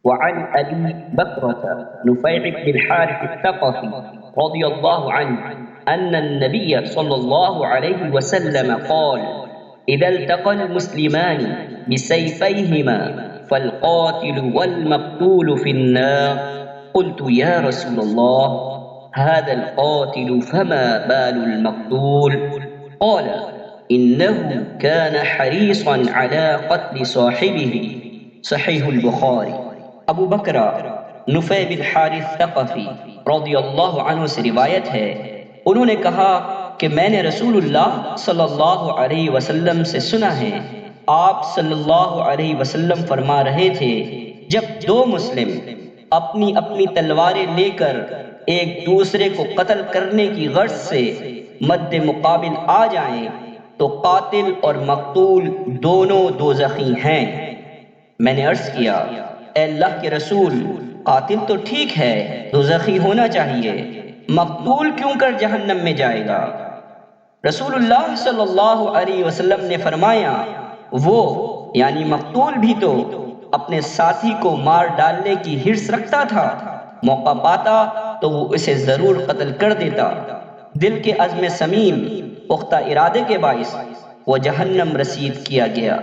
One अबी बकरत नुफै बिन हारिस अत्तक़फ़ी रज़ियल्लाहु अन्हु अन्न नबिय सल्लल्लाहु अलैहि वसल्लम क़ाल इज़ा इल्तक़ल मुस्लिमानि बिसैफ़ैहिमा फ़ल-क़ातिलु वल-मक़तूलु फ़िन्नार क़ुल्तु या रसूलल्लाह हाज़ल क़ातिलु फ़मा बालुल मक़तूल क़ाल इन्नहु कान हरीसन अला क़त्ल साहिबिही सहीहुल बुखारी। अबू बकरा नुफै बिन हारिस तक़फ़ी रज़ियल्लाहु अन्हु से रिवायत है, उन्होंने कहा कि मैंने रसूलुल्लाह सल्लल्लाहु अलैहि वसल्लम से सुना है, आप सल्लल्लाहु अलैहि वसल्लम फरमा रहे थे, जब दो मुस्लिम अपनी अपनी तलवारें लेकर एक दूसरे को कत्ल करने की गर्ज से मद्दे मुकाबिल आ जाएं, तो कातिल और मकतूल दोनों दोज़खी हैं। मैंने अर्ज किया, ए अल्लाह के रसूल, कातिल तो ठीक है, दोज़खी होना चाहिए, मकतूल क्यों कर जहन्नम में जाएगा? रसूलुल्लाह सल्लल्लाहु अलैहि वसल्लम ने फरमाया, वो यानी मकतूल भी तो अपने साथी को मार डालने की हिर्स रखता था, मौका पाता तो वो इसे जरूर कत्ल कर देता। दिल के अज़्म समीम पुख्ता इरादे के बाइस वो जहन्नम रसीद किया गया।